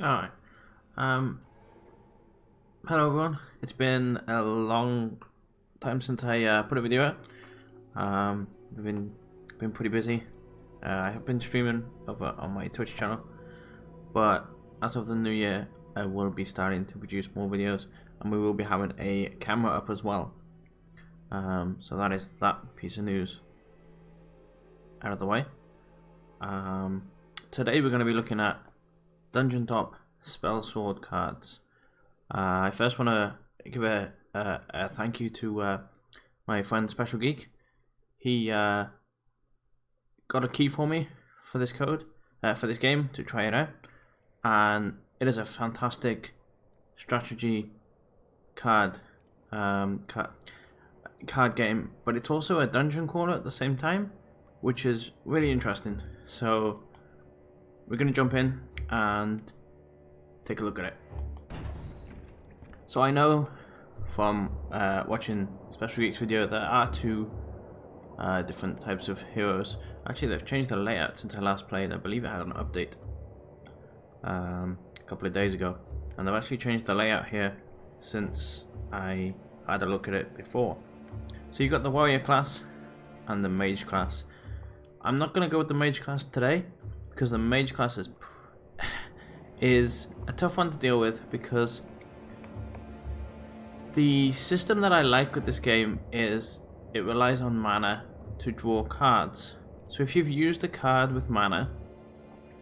Alright. Hello everyone. It's been a long time since I put a video out. I've been pretty busy. I have been streaming over on my Twitch channel, but as of the new year, I will be starting to produce more videos, and we will be having a camera up as well. So that is that piece of news out of the way. Today we're going to be looking at dungeontop spell sword cards. I first want to give a thank you to my friend Special Geek. He got a key for me for this code, for this game, to try it out, and it is a fantastic strategy card game, but it's also a dungeon crawler at the same time, which is really interesting. So we're going to jump in and take a look at it. So I know from watching Special Geek's video there are two different types of heroes. Actually, they've changed the layout since I last played. I believe it had an update a couple of days ago, and they've actually changed the layout here since I had a look at it before. So you've got the warrior class and the mage class. I'm not going to go with the mage class today, because the mage class is a tough one to deal with, because the system that I like with this game is it relies on mana to draw cards. So if you've used a card with mana,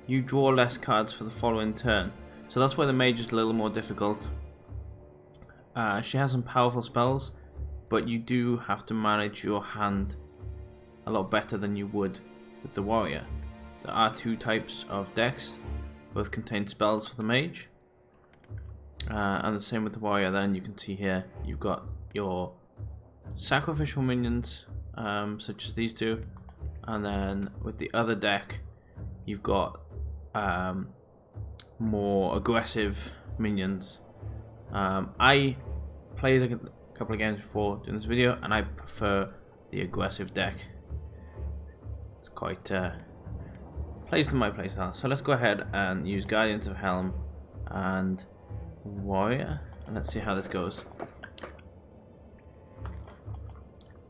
you draw less cards for the following turn. So that's why the mage is a little more difficult. She has some powerful spells, but you do have to manage your hand a lot better than you would with the warrior. There are two types of decks, both contain spells for the mage. And the same with the warrior. Then you can see here you've got your sacrificial minions, such as these two, and then with the other deck you've got more aggressive minions. I played a couple of games before doing this video, and I prefer the aggressive deck. It's quite plays to my playstyle. So let's go ahead and use Guardians of Helm and warrior, and let's see how this goes.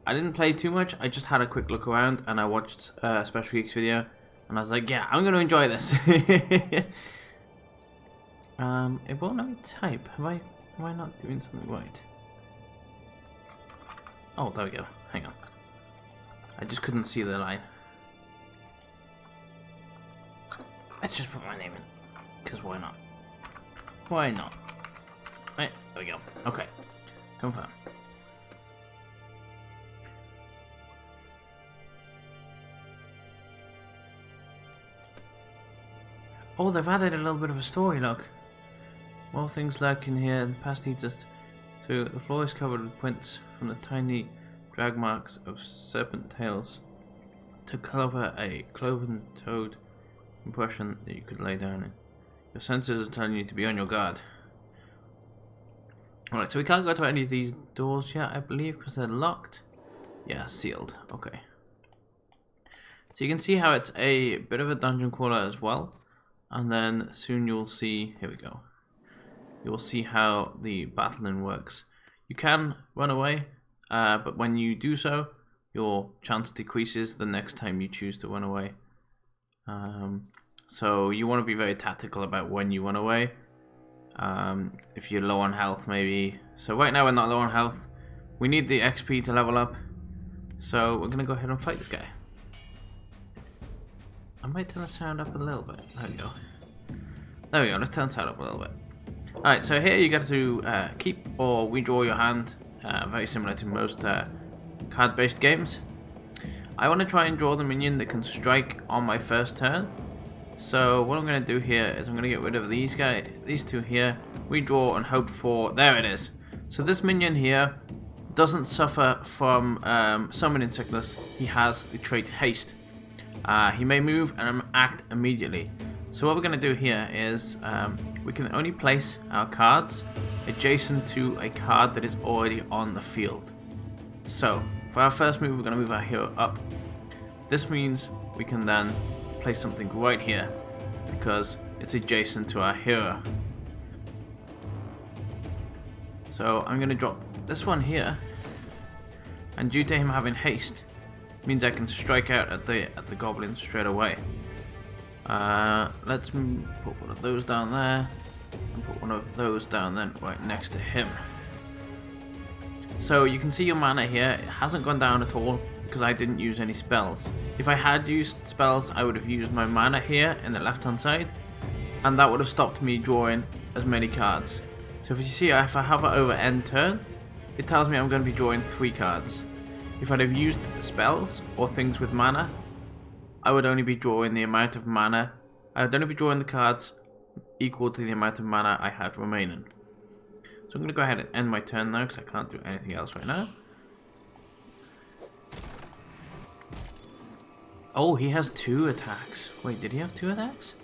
I didn't play too much, I just had a quick look around, and I watched Special Geek's video, and I was like, yeah, I'm gonna enjoy this. It won't let me type. Am I not doing something right? Oh, there we go. Hang on. I just couldn't see the line. Let's just put my name in, because why not? Why not? Right, there we go. Okay, confirm. Oh, they've added a little bit of a story, look. More things lurk in here. The past leads us through. The floor is covered with prints from the tiny drag marks of serpent tails to cover a cloven toad impression that you could lay down in. Your senses are telling you to be on your guard. Alright, so we can't go to any of these doors yet, I believe, because they're locked. Yeah, sealed. Okay. So you can see how it's a bit of a dungeon crawler as well. And then soon you'll see, here we go. You'll see how the battling works. You can run away, but when you do so, your chance decreases the next time you choose to run away. So you want to be very tactical about when you run away. If you're low on health, maybe. So right now we're not low on health. We need the XP to level up. So we're going to go ahead and fight this guy. I might turn the sound up a little bit. There we go. There we go. Let's turn the sound up a little bit. Alright, so here you get to keep or redraw your hand. Very similar to most card-based games. I want to try and draw the minion that can strike on my first turn. So what I'm going to do here is I'm going to get rid of these two here, redraw, and hope for, there it is. So this minion here doesn't suffer from summoning sickness. He has the trait haste. He may move and act immediately. So what we're going to do here is we can only place our cards adjacent to a card that is already on the field. So for our first move, we're going to move our hero up. This means we can then place something right here, because it's adjacent to our hero. So I'm going to drop this one here, and due to him having haste, means I can strike out at the goblin straight away. Let's put one of those down there, and put one of those down then right next to him. So you can see your mana here, it hasn't gone down at all because I didn't use any spells. If I had used spells, I would have used my mana here in the left hand side, and that would have stopped me drawing as many cards. So if you see, if I have it over end turn, it tells me I'm going to be drawing 3 cards. If I'd have used spells or things with mana, I would only be drawing the amount of mana. I would only be drawing the cards equal to the amount of mana I had remaining. So I'm going to go ahead and end my turn now because I can't do anything else right now. Oh, he has 2 attacks. Wait, did he have 2 attacks?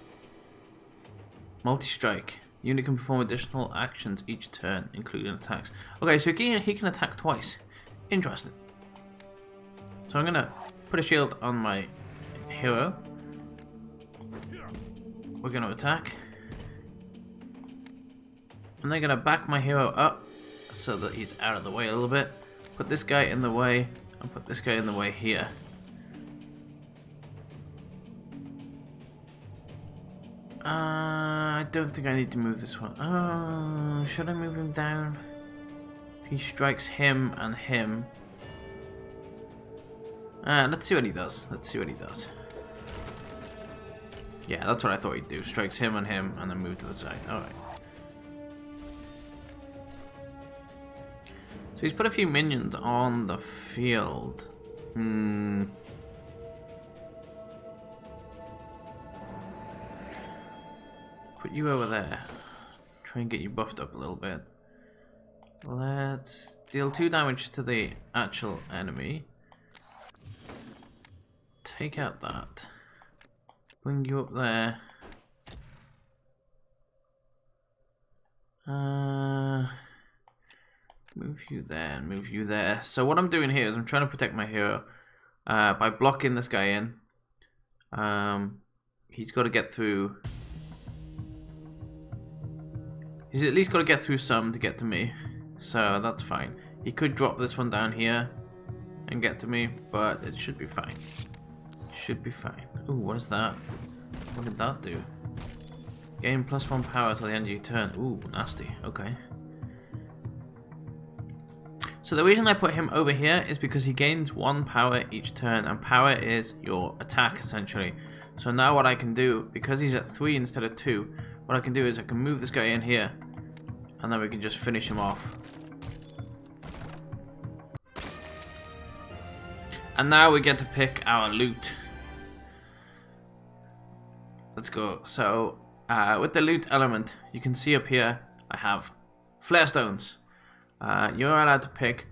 Multi-strike. Unit can perform additional actions each turn, including attacks. Okay, so he can attack twice. Interesting. So I'm going to put a shield on my hero. We're going to attack. And they're going to back my hero up so that he's out of the way a little bit. Put this guy in the way, and put this guy in the way here. I don't think I need to move this one. Oh, should I move him down? If he strikes him and him. Let's see what he does. Let's see what he does. Yeah, that's what I thought he'd do. Strikes him and him, and then move to the side. Alright. So he's put a few minions on the field. Put you over there. Try and get you buffed up a little bit. Let's deal 2 damage to the actual enemy. Take out that. Bring you up there. Move you there and move you there. So what I'm doing here is I'm trying to protect my hero by blocking this guy in. He's got to get through. He's at least got to get through some to get to me. So that's fine. He could drop this one down here and get to me, but it should be fine. Should be fine. Ooh, what is that? What did that do? Gain +1 power till the end of your turn. Ooh, nasty. Okay. So the reason I put him over here is because he gains 1 power each turn, and power is your attack essentially. So now what I can do, because he's at 3 instead of 2, what I can do is I can move this guy in here, and then we can just finish him off. And now we get to pick our loot. Let's go. So with the loot element, you can see up here I have flare stones. You're allowed to pick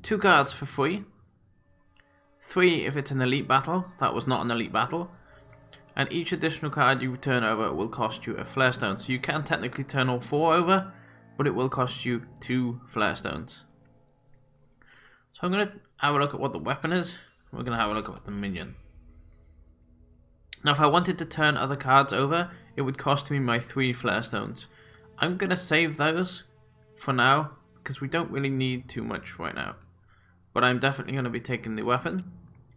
2 cards for free. 3 if it's an elite battle. That was not an elite battle. And each additional card you turn over will cost you a flare stone. So you can technically turn all 4 over, but it will cost you 2 flare stones. So I'm going to have a look at what the weapon is. We're going to have a look at the minion. Now if I wanted to turn other cards over, it would cost me my 3 flare stones. I'm going to save those for now, because we don't really need too much right now. But I'm definitely going to be taking the weapon,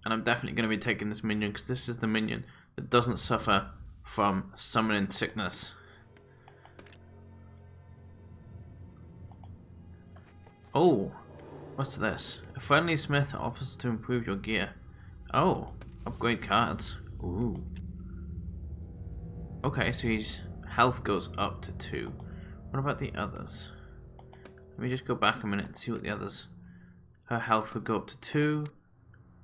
and I'm definitely going to be taking this minion, because this is the minion that doesn't suffer from summoning sickness. Oh, what's this? A friendly smith offers to improve your gear. Oh, upgrade cards. Ooh. Okay, so his health goes up to 2. What about the others? Let me just go back a minute and see what the others. Her health would go up to 2.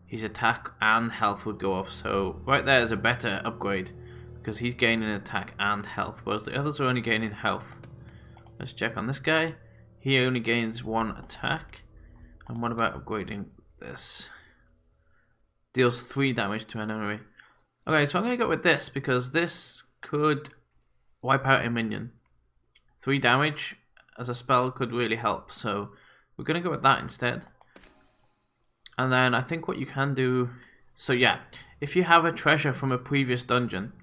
His attack and health would go up. So right there is a better upgrade, because he's gaining attack and health, whereas the others are only gaining health. Let's check on this guy. He only gains 1 attack. And what about upgrading this? Deals 3 damage to an enemy. Okay, so I'm going to go with this, because this could wipe out a minion. 3 damage as a spell could really help, so we're going to go with that instead. And then I think what you can do, so yeah, if you have a treasure from a previous dungeon,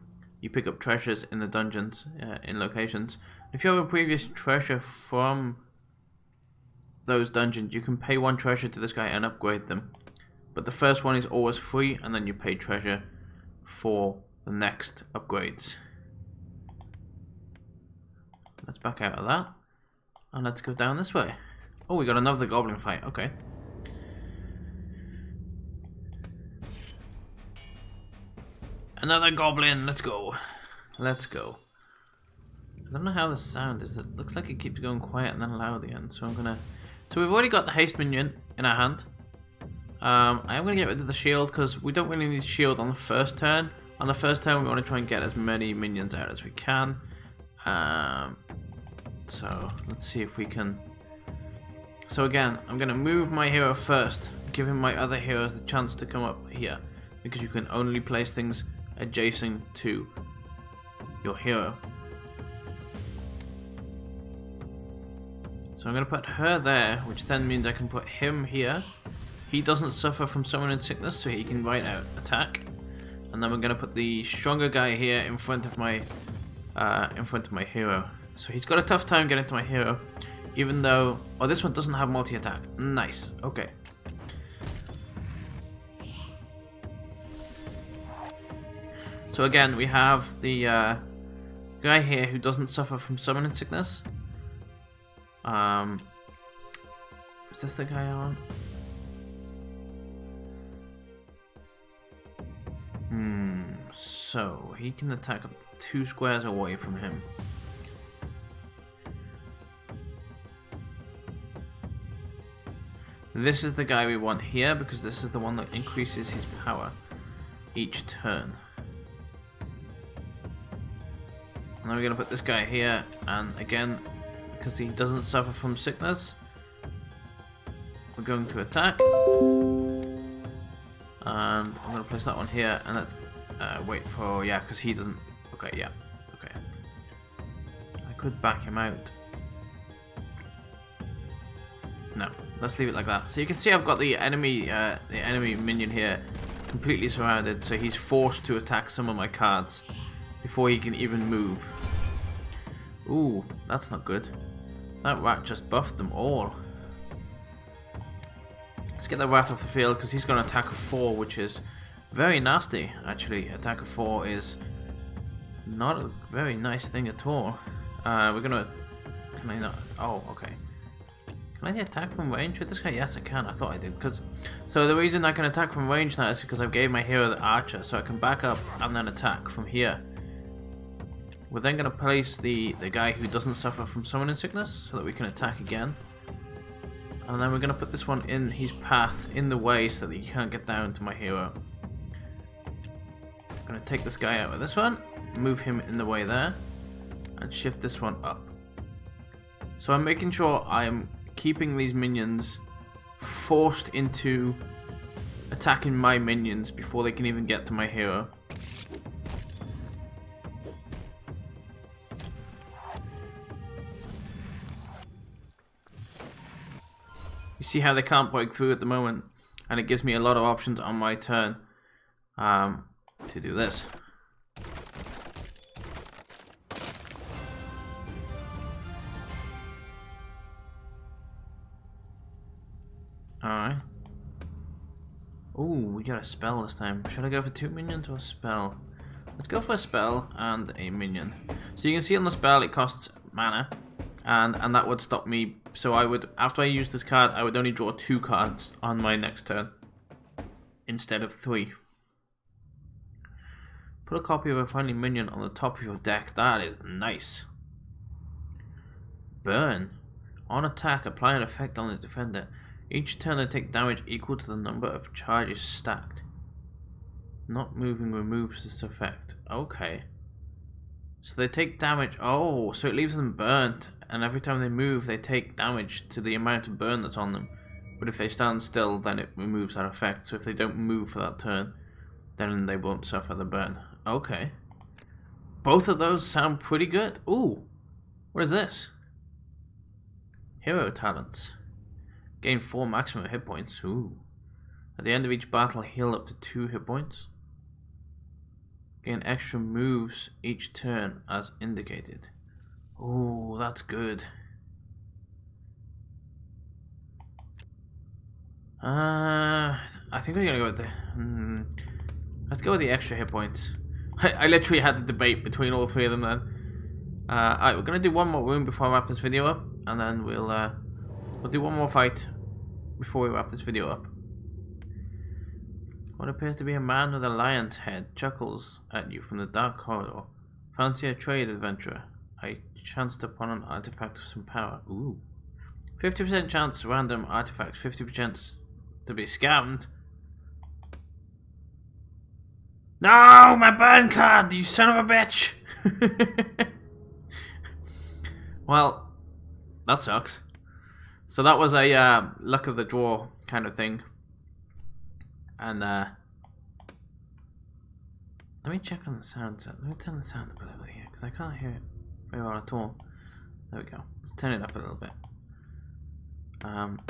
you pick up treasures in the dungeons, in locations. If you have a previous treasure from those dungeons, you can pay 1 treasure to this guy and upgrade them. But the first one is always free, and then you pay treasure for the next upgrades. Let's back out of that, and let's go down this way. Oh, we got another goblin fight, okay. Another goblin, let's go. Let's go. I don't know how the sound is. It looks like it keeps going quiet and then loud again. So I'm gonna... So we've already got the haste minion in our hand. I am gonna get rid of the shield because we don't really need shield on the first turn. On the first turn we want to try and get as many minions out as we can. So let's see if we can... So again, I'm gonna move my hero first, giving my other heroes the chance to come up here. Because you can only place things adjacent to your hero. So I'm going to put her there, which then means I can put him here. He doesn't suffer from summoning sickness, so he can write out attack. And then we're going to put the stronger guy here in front of my hero. So he's got a tough time getting to my hero, even though... Oh, this one doesn't have multi-attack. Nice. Okay. So again, we have the guy here who doesn't suffer from summoning sickness. Is this the guy on? So he can attack up to 2 squares away from him. This is the guy we want here because this is the one that increases his power each turn. And then we're going to put this guy here, and again, because he doesn't suffer from sickness, we're going to attack. And I'm going to place that one here, and let's wait for, yeah, because he doesn't, okay, yeah, okay. I could back him out. No, let's leave it like that. So you can see I've got the enemy minion here completely surrounded, so he's forced to attack some of my cards before he can even move. Ooh, that's not good. That rat just buffed them all. Let's get the rat off the field because he's got an attack of 4, which is very nasty, actually. Attack of 4 is not a very nice thing at all. We're gonna... Can I not... Oh, okay. Can I attack from range with this guy? Yes, I can. I thought I did. So the reason I can attack from range now is because I've gave my hero the archer, so I can back up and then attack from here. We're then going to place the guy who doesn't suffer from summoning sickness so that we can attack again. And then we're going to put this one in his path, in the way, so that he can't get down to my hero. I'm going to take this guy out with this one, move him in the way there, and shift this one up. So I'm making sure I'm keeping these minions forced into attacking my minions before they can even get to my hero. You see how they can't break through at the moment, and it gives me a lot of options on my turn to do this. Alright. Ooh, we got a spell this time. Should I go for 2 minions or a spell? Let's go for a spell and a minion. So you can see on the spell it costs mana, and that would stop me. So I would, after I use this card, I would only draw 2 cards on my next turn instead of 3. Put a copy of a friendly minion on the top of your deck. That is nice. Burn. On attack, apply an effect on the defender. Each turn they take damage equal to the number of charges stacked. Not moving removes this effect. Okay. So they take damage. Oh, so it leaves them burnt. And every time they move, they take damage to the amount of burn that's on them. But if they stand still, then it removes that effect. So if they don't move for that turn, then they won't suffer the burn. Okay. Both of those sound pretty good. Ooh. What is this? Hero talents. Gain 4 maximum hit points. Ooh. At the end of each battle, heal up to 2 hit points. Gain extra moves each turn as indicated. Oh, that's good. I think we're gonna go with the. Let's go with the extra hit points. I literally had the debate between all three of them then. Alright, we're gonna do one more wound before I wrap this video up, and then we'll do one more fight before we wrap this video up. What appears to be a man with a lion's head chuckles at you from the dark corridor. Fancy a trade adventurer. I chanced upon an artifact of some power. Ooh. 50% chance random artifacts, 50% to be scammed. No, my burn card, you son of a bitch! Well, that sucks. So that was a luck of the draw kind of thing. And let me check on the sound set. Let me turn the sound up a little bit here, because I can't hear it very well at all. There we go. Let's turn it up a little bit.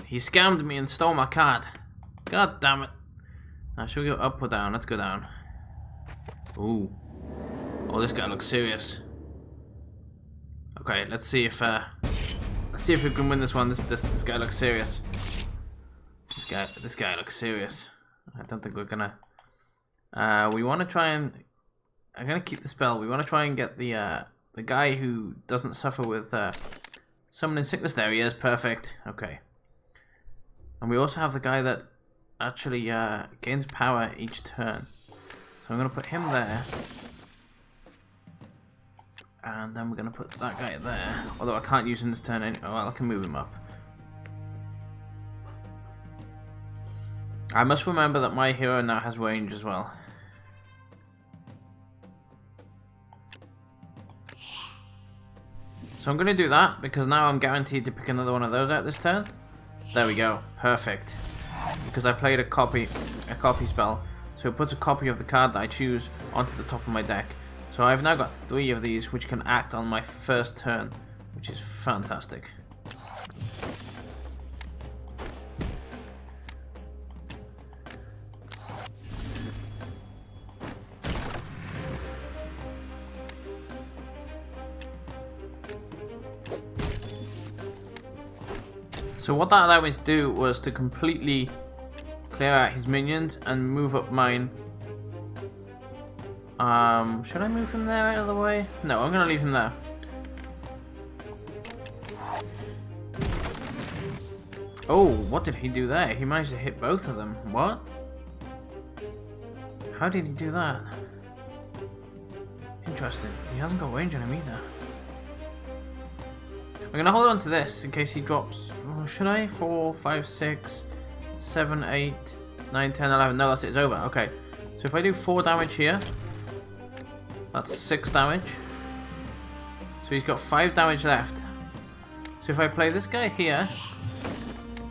He scammed me and stole my card. God damn it. Now, should we go up or down? Let's go down. Ooh. Oh, this guy looks serious. Okay, let's see if we can win this one. This guy looks serious. This guy looks serious. I don't think we're gonna. We want to try and. I'm gonna keep the spell. We want to try and get the guy who doesn't suffer with summoning sickness. There he is. Perfect. Okay. And we also have the guy that actually gains power each turn. So I'm gonna put him there, and then we're gonna put that guy there. Although I can't use him this turn anyway. Well, I can move him up. I must remember that my hero now has range as well. So I'm going to do that because now I'm guaranteed to pick another one of those out this turn. There we go. Perfect. Because I played a copy spell. So it puts a copy of the card that I choose onto the top of my deck. So I've now got 3 of these which can act on my first turn, which is fantastic. So what that allowed me to do was to completely clear out his minions and move up mine. Should I move him there out of the way? No, I'm gonna leave him there. Oh, what did he do there? He managed to hit both of them. What? How did he do that? Interesting. He hasn't got range on him either. I'm going to hold on to this in case he drops. Should I? 4, 5, 6, 7, 8, 9, 10, 11. No, that's it. It's over. Okay. So if I do 4 damage here, that's 6 damage. So he's got 5 damage left. So if I play this guy here,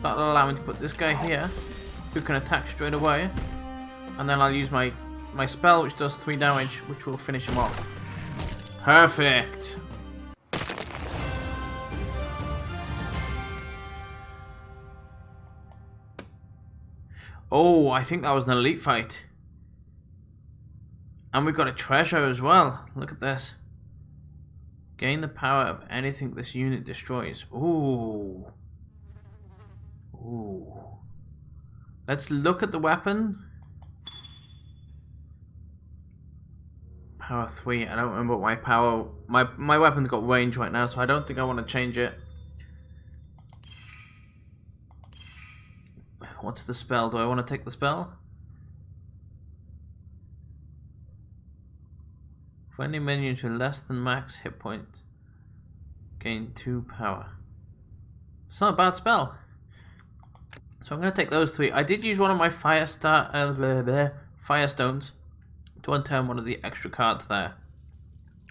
that'll allow me to put this guy here, who can attack straight away. And then I'll use my spell, which does 3 damage, which will finish him off. Perfect. Oh, I think that was an elite fight. And we've got a treasure as well. Look at this. Gain the power of anything this unit destroys. Ooh. Ooh. Let's look at the weapon. Power 3. I don't remember what my power... My weapon's got range right now, so I don't think I want to change it. What's the spell? Do I want to take the spell? For any minions with less than max hit points, gain 2 power. It's not a bad spell. So I'm going to take those 3. I did use one of my Firestones to unturn one of the extra cards there.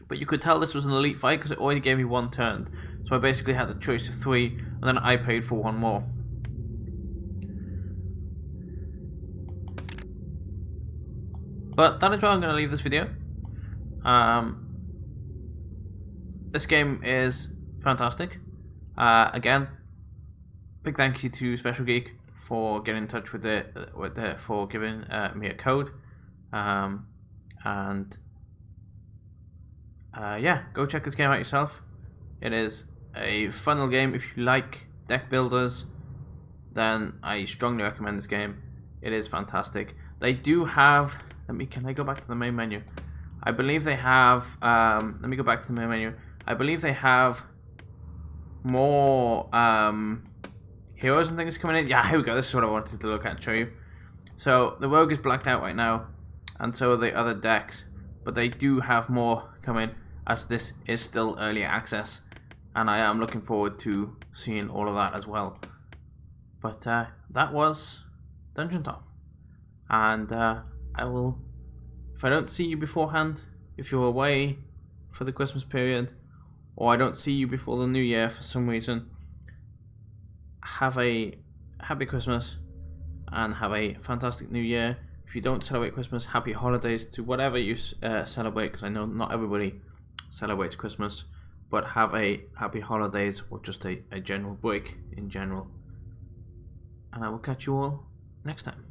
But you could tell this was an elite fight because it already gave me 1 turn. So I basically had the choice of 3, and then I paid for 1 more. But that is where I'm going to leave this video. This game is fantastic. Again, big thank you to Special Geek for getting in touch with it, for giving me a code. And yeah, go check this game out yourself. It is a fun little game. If you like deck builders, then I strongly recommend this game. It is fantastic. They do have, can I go back to the main menu? I believe they have, let me go back to the main menu. I believe they have more heroes and things coming in. Yeah, here we go. This is what I wanted to look at and show you. So the rogue is blacked out right now, and so are the other decks, but they do have more coming, as this is still early access, and I am looking forward to seeing all of that as well. But that was Dungeon Top, and I will, if I don't see you beforehand, if you're away for the Christmas period, or I don't see you before the New Year for some reason, have a happy Christmas and have a fantastic New Year. If you don't celebrate Christmas, happy holidays to whatever you celebrate, because I know not everybody celebrates Christmas, but have a happy holidays or just a general break in general. And I will catch you all next time.